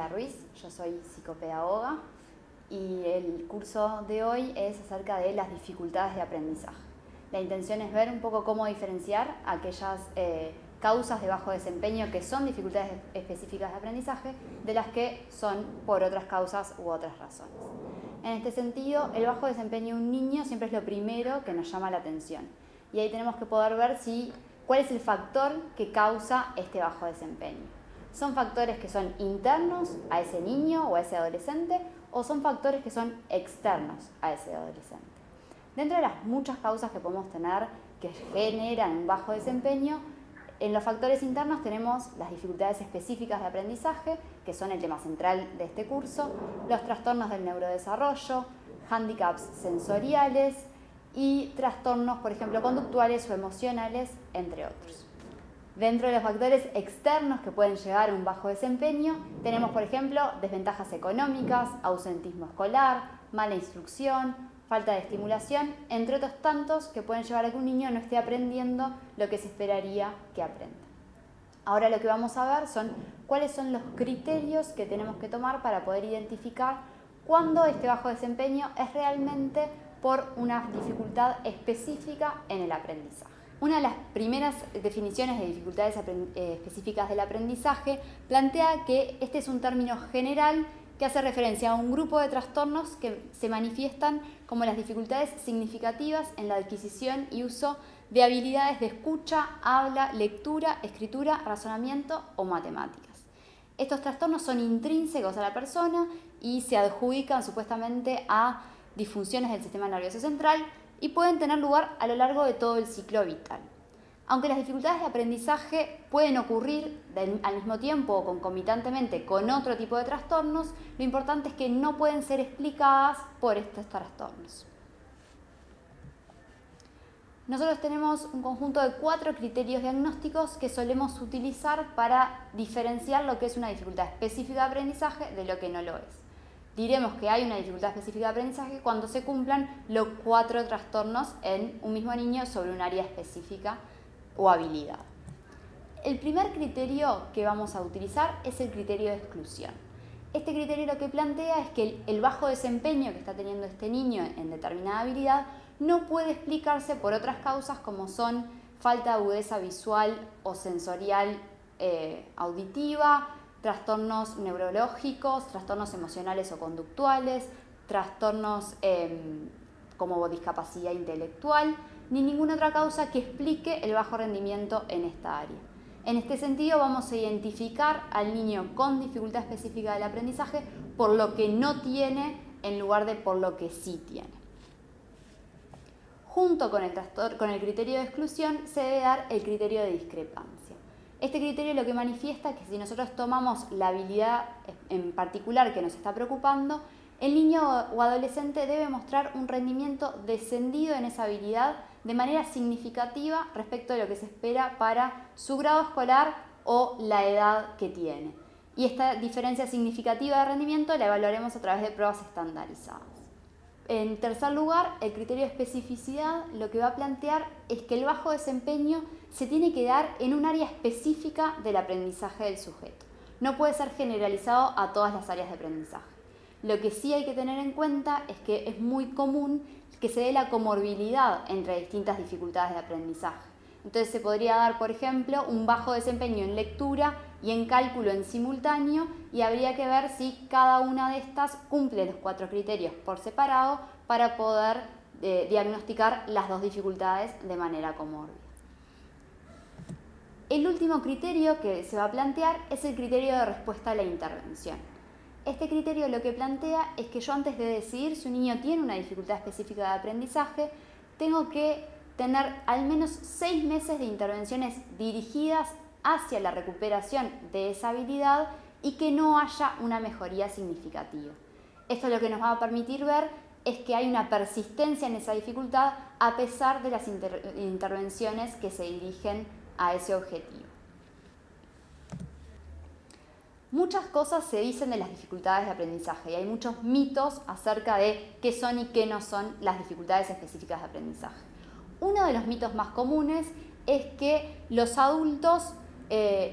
María Ruiz, yo soy psicopedagoga y el curso de hoy es acerca de las dificultades de aprendizaje. La intención es ver un poco cómo diferenciar aquellas causas de bajo desempeño que son dificultades específicas de aprendizaje de las que son por otras causas u otras razones. En este sentido, el bajo desempeño de un niño siempre es lo primero que nos llama la atención y ahí tenemos que poder ver cuál es el factor que causa este bajo desempeño. ¿Son factores que son internos a ese niño o a ese adolescente o son factores que son externos a ese adolescente? Dentro de las muchas causas que podemos tener que generan un bajo desempeño, en los factores internos tenemos las dificultades específicas de aprendizaje, que son el tema central de este curso, los trastornos del neurodesarrollo, hándicaps sensoriales y trastornos, por ejemplo, conductuales o emocionales, entre otros. Dentro de los factores externos que pueden llegar a un bajo desempeño, tenemos, por ejemplo, desventajas económicas, ausentismo escolar, mala instrucción, falta de estimulación, entre otros tantos que pueden llevar a que un niño no esté aprendiendo lo que se esperaría que aprenda. Ahora lo que vamos a ver son cuáles son los criterios que tenemos que tomar para poder identificar cuándo este bajo desempeño es realmente por una dificultad específica en el aprendizaje. Una de las primeras definiciones de dificultades específicas del aprendizaje plantea que este es un término general que hace referencia a un grupo de trastornos que se manifiestan como las dificultades significativas en la adquisición y uso de habilidades de escucha, habla, lectura, escritura, razonamiento o matemáticas. Estos trastornos son intrínsecos a la persona y se adjudican supuestamente a disfunciones del sistema nervioso central y pueden tener lugar a lo largo de todo el ciclo vital. Aunque las dificultades de aprendizaje pueden ocurrir al mismo tiempo o concomitantemente con otro tipo de trastornos, lo importante es que no pueden ser explicadas por estos trastornos. Nosotros tenemos un conjunto de 4 criterios diagnósticos que solemos utilizar para diferenciar lo que es una dificultad específica de aprendizaje de lo que no lo es. Diremos que hay una dificultad específica de aprendizaje cuando se cumplan los 4 trastornos en un mismo niño sobre un área específica o habilidad. El primer criterio que vamos a utilizar es el criterio de exclusión. Este criterio lo que plantea es que el bajo desempeño que está teniendo este niño en determinada habilidad no puede explicarse por otras causas como son falta de agudeza visual o sensorial auditiva, trastornos neurológicos, trastornos emocionales o conductuales, trastornos como discapacidad intelectual, ni ninguna otra causa que explique el bajo rendimiento en esta área. En este sentido, vamos a identificar al niño con dificultad específica del aprendizaje por lo que no tiene en lugar de por lo que sí tiene. Junto con el criterio de exclusión se debe dar el criterio de discrepancia. Este criterio lo que manifiesta es que si nosotros tomamos la habilidad en particular que nos está preocupando, el niño o adolescente debe mostrar un rendimiento descendido en esa habilidad de manera significativa respecto de lo que se espera para su grado escolar o la edad que tiene. Y esta diferencia significativa de rendimiento la evaluaremos a través de pruebas estandarizadas. En tercer lugar, el criterio de especificidad lo que va a plantear es que el bajo desempeño se tiene que dar en un área específica del aprendizaje del sujeto. No puede ser generalizado a todas las áreas de aprendizaje. Lo que sí hay que tener en cuenta es que es muy común que se dé la comorbilidad entre distintas dificultades de aprendizaje. Entonces se podría dar, por ejemplo, un bajo desempeño en lectura y en cálculo en simultáneo y habría que ver si cada una de estas cumple los 4 criterios por separado para poder diagnosticar las 2 dificultades de manera comórbida. El último criterio que se va a plantear es el criterio de respuesta a la intervención. Este criterio lo que plantea es que yo antes de decidir si un niño tiene una dificultad específica de aprendizaje, tengo que tener al menos 6 meses de intervenciones dirigidas hacia la recuperación de esa habilidad y que no haya una mejoría significativa. Esto lo que nos va a permitir ver es que hay una persistencia en esa dificultad a pesar de las intervenciones que se dirigen a ese objetivo. Muchas cosas se dicen de las dificultades de aprendizaje y hay muchos mitos acerca de qué son y qué no son las dificultades específicas de aprendizaje. Uno de los mitos más comunes es que los adultos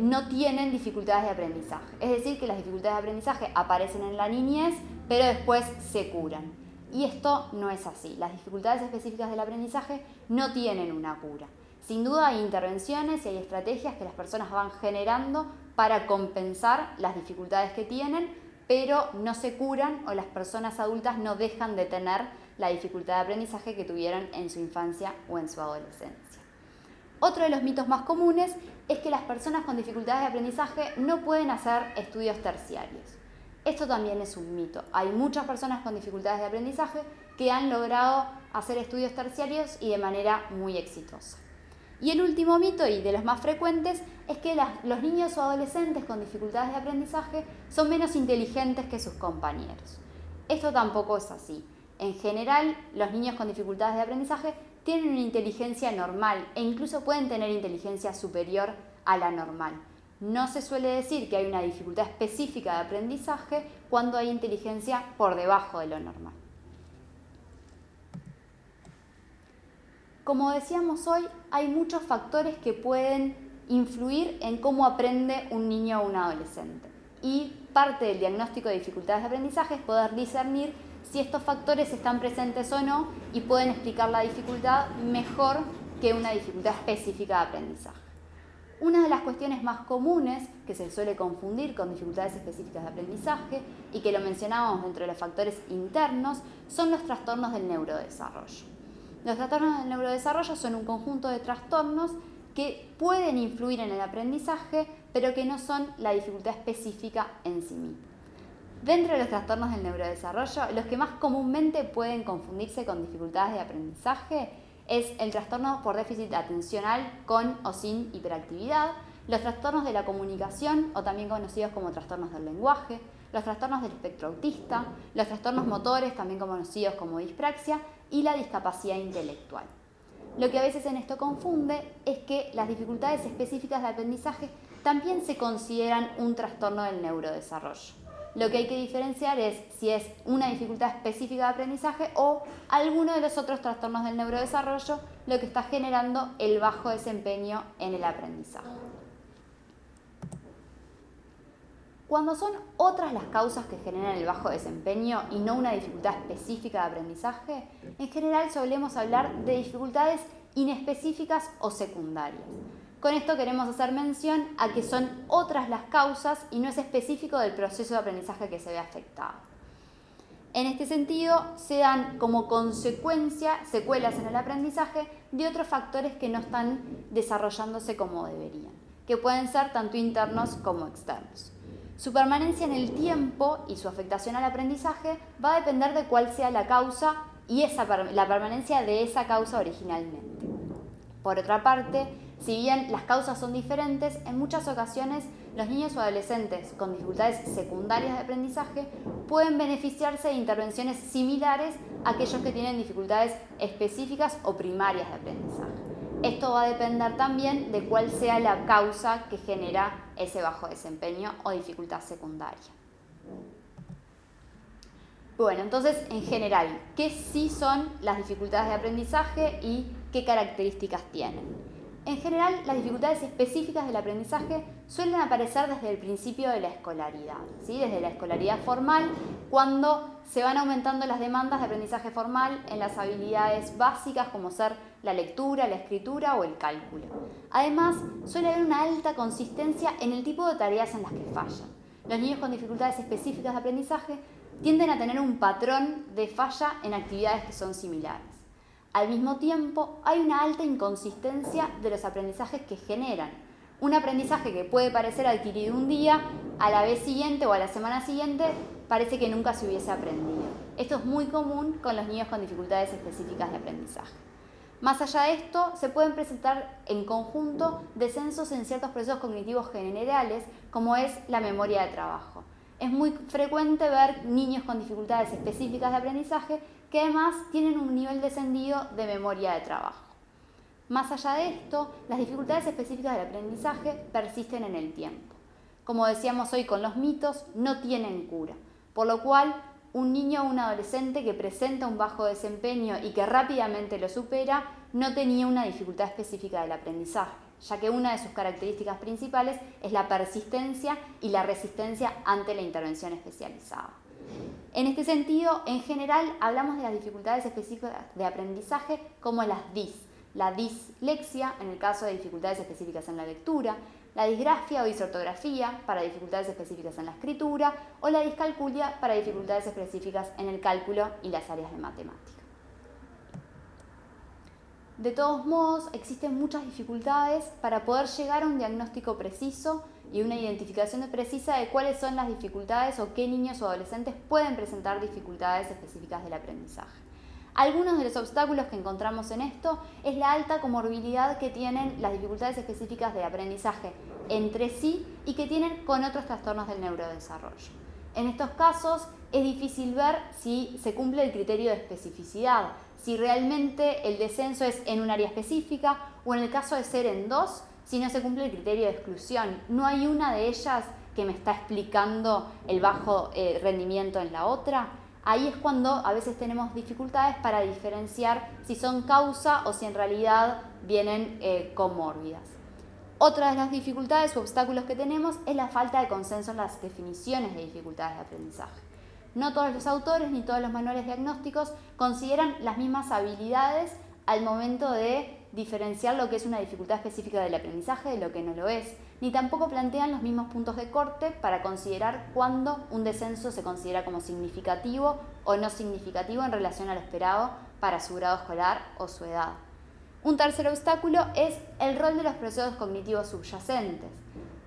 no tienen dificultades de aprendizaje. Es decir, que las dificultades de aprendizaje aparecen en la niñez, pero después se curan. Y esto no es así. Las dificultades específicas del aprendizaje no tienen una cura. Sin duda hay intervenciones y hay estrategias que las personas van generando para compensar las dificultades que tienen, pero no se curan o las personas adultas no dejan de tener la dificultad de aprendizaje que tuvieron en su infancia o en su adolescencia. Otro de los mitos más comunes es que las personas con dificultades de aprendizaje no pueden hacer estudios terciarios. Esto también es un mito. Hay muchas personas con dificultades de aprendizaje que han logrado hacer estudios terciarios y de manera muy exitosa. Y el último mito, y de los más frecuentes, es que los niños o adolescentes con dificultades de aprendizaje son menos inteligentes que sus compañeros. Esto tampoco es así. En general, los niños con dificultades de aprendizaje tienen una inteligencia normal e incluso pueden tener inteligencia superior a la normal. No se suele decir que hay una dificultad específica de aprendizaje cuando hay inteligencia por debajo de lo normal. Como decíamos hoy, hay muchos factores que pueden influir en cómo aprende un niño o un adolescente. Y parte del diagnóstico de dificultades de aprendizaje es poder discernir si estos factores están presentes o no y pueden explicar la dificultad mejor que una dificultad específica de aprendizaje. Una de las cuestiones más comunes que se suele confundir con dificultades específicas de aprendizaje y que lo mencionábamos dentro de los factores internos son los trastornos del neurodesarrollo. Los trastornos del neurodesarrollo son un conjunto de trastornos que pueden influir en el aprendizaje, pero que no son la dificultad específica en sí misma. Dentro de los trastornos del neurodesarrollo, los que más comúnmente pueden confundirse con dificultades de aprendizaje es el trastorno por déficit atencional con o sin hiperactividad, los trastornos de la comunicación o también conocidos como trastornos del lenguaje, los trastornos del espectro autista, los trastornos motores también conocidos como dispraxia y la discapacidad intelectual. Lo que a veces en esto confunde es que las dificultades específicas de aprendizaje también se consideran un trastorno del neurodesarrollo. Lo que hay que diferenciar es si es una dificultad específica de aprendizaje o alguno de los otros trastornos del neurodesarrollo lo que está generando el bajo desempeño en el aprendizaje. Cuando son otras las causas que generan el bajo desempeño y no una dificultad específica de aprendizaje, en general solemos hablar de dificultades inespecíficas o secundarias. Con esto queremos hacer mención a que son otras las causas y no es específico del proceso de aprendizaje que se ve afectado. En este sentido, se dan como consecuencia secuelas en el aprendizaje de otros factores que no están desarrollándose como deberían, que pueden ser tanto internos como externos. Su permanencia en el tiempo y su afectación al aprendizaje va a depender de cuál sea la causa y la permanencia de esa causa originalmente. Por otra parte, si bien las causas son diferentes, en muchas ocasiones los niños o adolescentes con dificultades secundarias de aprendizaje pueden beneficiarse de intervenciones similares a aquellos que tienen dificultades específicas o primarias de aprendizaje. Esto va a depender también de cuál sea la causa que genera ese bajo desempeño o dificultad secundaria. Bueno, entonces, en general, ¿qué sí son las dificultades de aprendizaje y qué características tienen? En general, las dificultades específicas del aprendizaje suelen aparecer desde el principio de la escolaridad, ¿sí? Desde la escolaridad formal, cuando se van aumentando las demandas de aprendizaje formal en las habilidades básicas como ser la lectura, la escritura o el cálculo. Además, suele haber una alta consistencia en el tipo de tareas en las que fallan. Los niños con dificultades específicas de aprendizaje tienden a tener un patrón de falla en actividades que son similares. Al mismo tiempo, hay una alta inconsistencia de los aprendizajes que generan. Un aprendizaje que puede parecer adquirido un día, a la vez siguiente o a la semana siguiente, parece que nunca se hubiese aprendido. Esto es muy común con los niños con dificultades específicas de aprendizaje. Más allá de esto, se pueden presentar en conjunto descensos en ciertos procesos cognitivos generales, como es la memoria de trabajo. Es muy frecuente ver niños con dificultades específicas de aprendizaje que además tienen un nivel descendido de memoria de trabajo. Más allá de esto, las dificultades específicas del aprendizaje persisten en el tiempo. Como decíamos hoy con los mitos, no tienen cura, por lo cual un niño o un adolescente que presenta un bajo desempeño y que rápidamente lo supera no tenía una dificultad específica del aprendizaje. ya que una de sus características principales es la persistencia y la resistencia ante la intervención especializada. En este sentido, en general, hablamos de las dificultades específicas de aprendizaje como las DIS, la dislexia en el caso de dificultades específicas en la lectura, la disgrafia o disortografía para dificultades específicas en la escritura o la discalculia para dificultades específicas en el cálculo y las áreas de matemática. De todos modos, existen muchas dificultades para poder llegar a un diagnóstico preciso y una identificación precisa de cuáles son las dificultades o qué niños o adolescentes pueden presentar dificultades específicas del aprendizaje. Algunos de los obstáculos que encontramos en esto es la alta comorbilidad que tienen las dificultades específicas de aprendizaje entre sí y que tienen con otros trastornos del neurodesarrollo. En estos casos es difícil ver si se cumple el criterio de especificidad, si realmente el descenso es en un área específica o en el caso de ser en dos, si no se cumple el criterio de exclusión. No hay una de ellas que me está explicando el bajo rendimiento en la otra. Ahí es cuando a veces tenemos dificultades para diferenciar si son causa o si en realidad vienen comórbidas. Otra de las dificultades o obstáculos que tenemos es la falta de consenso en las definiciones de dificultades de aprendizaje. No todos los autores ni todos los manuales diagnósticos consideran las mismas habilidades al momento de diferenciar lo que es una dificultad específica del aprendizaje de lo que no lo es, ni tampoco plantean los mismos puntos de corte para considerar cuándo un descenso se considera como significativo o no significativo en relación a lo esperado para su grado escolar o su edad. Un tercer obstáculo es el rol de los procesos cognitivos subyacentes.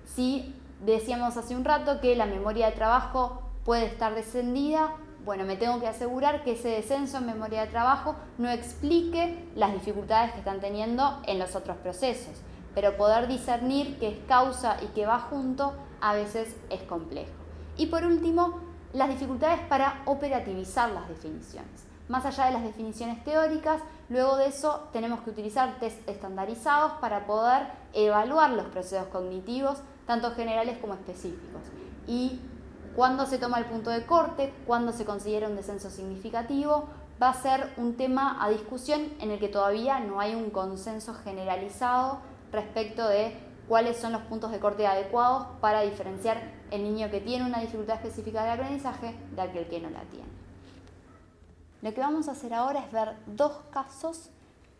Si decíamos hace un rato que la memoria de trabajo puede estar descendida, bueno, me tengo que asegurar que ese descenso en memoria de trabajo no explique las dificultades que están teniendo en los otros procesos, pero poder discernir qué es causa y qué va junto a veces es complejo. Y por último, las dificultades para operativizar las definiciones. Más allá de las definiciones teóricas, luego de eso tenemos que utilizar test estandarizados para poder evaluar los procesos cognitivos, tanto generales como específicos. Y cuándo se toma el punto de corte, cuándo se considera un descenso significativo, va a ser un tema a discusión en el que todavía no hay un consenso generalizado respecto de cuáles son los puntos de corte adecuados para diferenciar el niño que tiene una dificultad específica de aprendizaje de aquel que no la tiene. Lo que vamos a hacer ahora es ver dos casos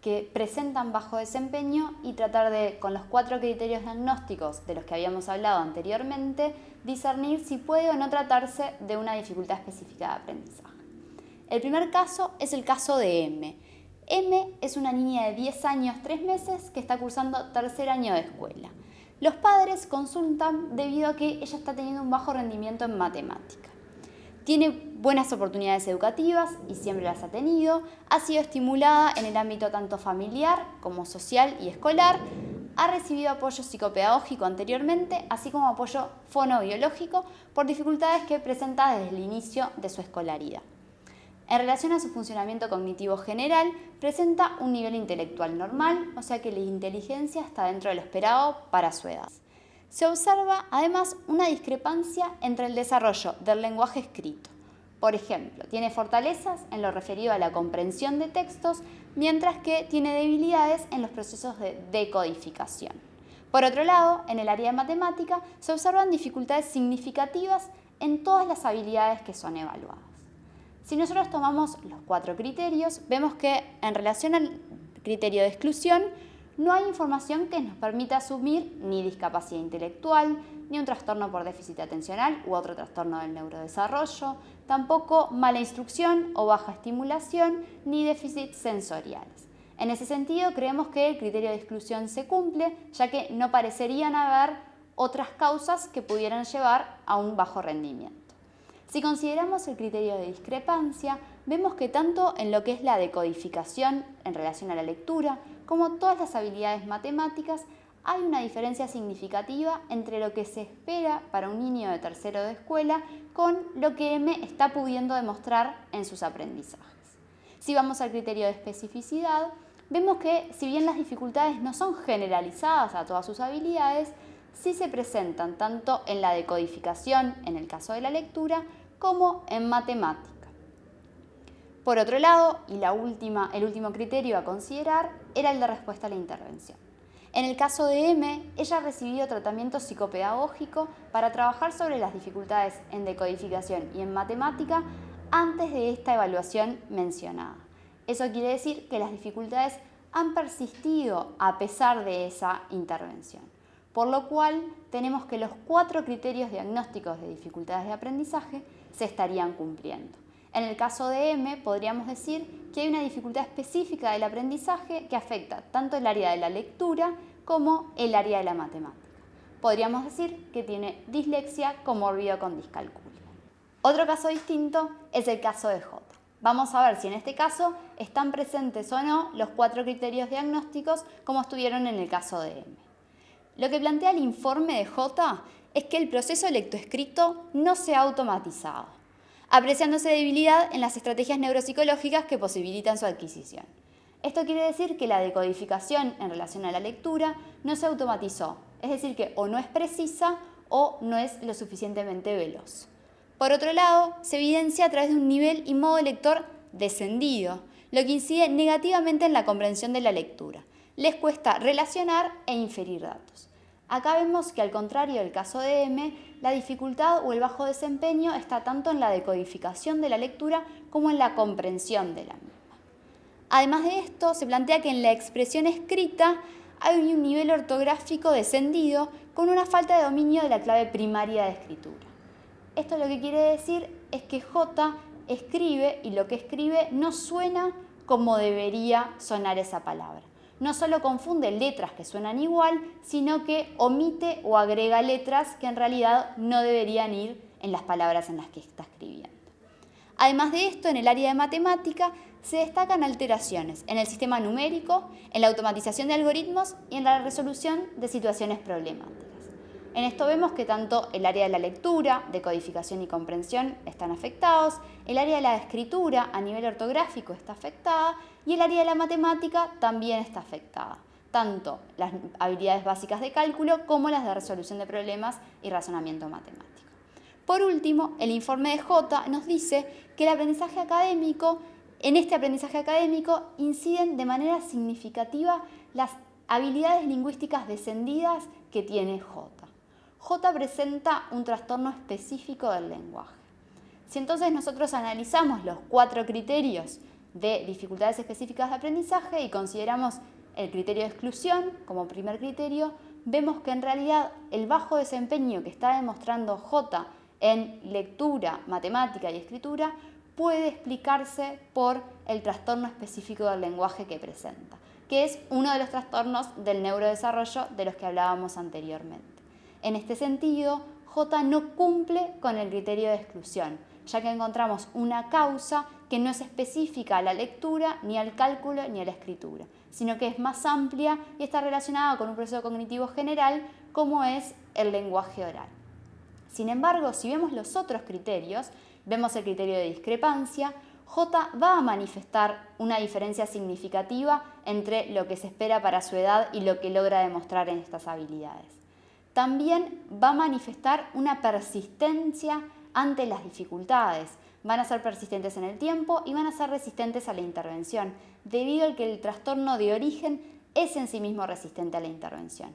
que presentan bajo desempeño y tratar de, con los 4 criterios diagnósticos de los que habíamos hablado anteriormente, discernir si puede o no tratarse de una dificultad específica de aprendizaje. El primer caso es el caso de M. M es una niña de 10 años, 3 meses que está cursando tercer año de escuela. Los padres consultan debido a que ella está teniendo un bajo rendimiento en matemática. Tiene buenas oportunidades educativas y siempre las ha tenido, ha sido estimulada en el ámbito tanto familiar como social y escolar, ha recibido apoyo psicopedagógico anteriormente, así como apoyo fonobiológico por dificultades que presenta desde el inicio de su escolaridad. En relación a su funcionamiento cognitivo general, presenta un nivel intelectual normal, o sea que la inteligencia está dentro de lo esperado para su edad. Se observa además una discrepancia entre el desarrollo del lenguaje escrito. Por ejemplo, tiene fortalezas en lo referido a la comprensión de textos, mientras que tiene debilidades en los procesos de decodificación. Por otro lado, en el área de matemática se observan dificultades significativas en todas las habilidades que son evaluadas. Si nosotros tomamos los 4 criterios, vemos que en relación al criterio de exclusión, no hay información que nos permita asumir ni discapacidad intelectual, ni un trastorno por déficit atencional u otro trastorno del neurodesarrollo, tampoco mala instrucción o baja estimulación, ni déficits sensoriales. En ese sentido, creemos que el criterio de exclusión se cumple, ya que no parecerían haber otras causas que pudieran llevar a un bajo rendimiento. Si consideramos el criterio de discrepancia, vemos que tanto en lo que es la decodificación en relación a la lectura, como todas las habilidades matemáticas, hay una diferencia significativa entre lo que se espera para un niño de tercero de escuela con lo que M está pudiendo demostrar en sus aprendizajes. Si vamos al criterio de especificidad, vemos que si bien las dificultades no son generalizadas a todas sus habilidades, sí se presentan tanto en la decodificación, en el caso de la lectura, como en matemática. Por otro lado, y el último criterio a considerar era el de respuesta a la intervención. En el caso de M, ella ha recibido tratamiento psicopedagógico para trabajar sobre las dificultades en decodificación y en matemática antes de esta evaluación mencionada. Eso quiere decir que las dificultades han persistido a pesar de esa intervención, por lo cual tenemos que los 4 criterios diagnósticos de dificultades de aprendizaje se estarían cumpliendo. En el caso de M, podríamos decir que hay una dificultad específica del aprendizaje que afecta tanto el área de la lectura como el área de la matemática. Podríamos decir que tiene dislexia comórbida con discalculia. Otro caso distinto es el caso de J. Vamos a ver si en este caso están presentes o no los 4 criterios diagnósticos como estuvieron en el caso de M. Lo que plantea el informe de J es que el proceso lectoescrito no se ha automatizado, apreciándose debilidad en las estrategias neuropsicológicas que posibilitan su adquisición. Esto quiere decir que la decodificación en relación a la lectura no se automatizó, es decir, que o no es precisa o no es lo suficientemente veloz. Por otro lado, se evidencia a través de un nivel y modo lector descendido, lo que incide negativamente en la comprensión de la lectura. Les cuesta relacionar e inferir datos. Acá vemos que al contrario del caso de M, la dificultad o el bajo desempeño está tanto en la decodificación de la lectura como en la comprensión de la misma. Además de esto, se plantea que en la expresión escrita hay un nivel ortográfico descendido con una falta de dominio de la clave primaria de escritura. Esto lo que quiere decir es que J escribe y lo que escribe no suena como debería sonar esa palabra. No solo confunde letras que suenan igual, sino que omite o agrega letras que en realidad no deberían ir en las palabras en las que está escribiendo. Además de esto, en el área de matemática se destacan alteraciones en el sistema numérico, en la automatización de algoritmos y en la resolución de situaciones problemáticas. En esto vemos que tanto el área de la lectura, decodificación y comprensión están afectados, el área de la escritura a nivel ortográfico está afectada y el área de la matemática también está afectada, tanto las habilidades básicas de cálculo como las de resolución de problemas y razonamiento matemático. Por último, el informe de J nos dice que en este aprendizaje académico inciden de manera significativa las habilidades lingüísticas descendidas que tiene J. J presenta un trastorno específico del lenguaje. Si entonces nosotros analizamos los 4 criterios de dificultades específicas de aprendizaje y consideramos el criterio de exclusión como primer criterio, vemos que en realidad el bajo desempeño que está demostrando J en lectura, matemática y escritura puede explicarse por el trastorno específico del lenguaje que presenta, que es uno de los trastornos del neurodesarrollo de los que hablábamos anteriormente. En este sentido, J no cumple con el criterio de exclusión, ya que encontramos una causa que no es específica a la lectura, ni al cálculo, ni a la escritura, sino que es más amplia y está relacionada con un proceso cognitivo general como es el lenguaje oral. Sin embargo, si vemos los otros criterios, vemos el criterio de discrepancia, J va a manifestar una diferencia significativa entre lo que se espera para su edad y lo que logra demostrar en estas habilidades. También va a manifestar una persistencia ante las dificultades. Van a ser persistentes en el tiempo y van a ser resistentes a la intervención, debido a que el trastorno de origen es en sí mismo resistente a la intervención.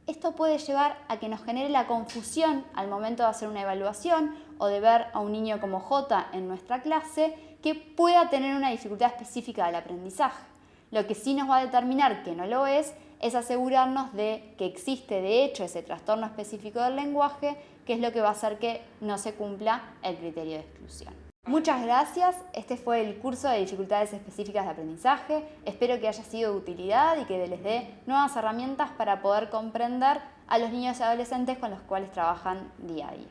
Esto puede llevar a que nos genere la confusión al momento de hacer una evaluación o de ver a un niño como J en nuestra clase que pueda tener una dificultad específica del aprendizaje. Lo que sí nos va a determinar que no lo es asegurarnos de que existe de hecho ese trastorno específico del lenguaje, que es lo que va a hacer que no se cumpla el criterio de exclusión. Muchas gracias, este fue el curso de dificultades específicas de aprendizaje. Espero que haya sido de utilidad y que les dé nuevas herramientas para poder comprender a los niños y adolescentes con los cuales trabajan día a día.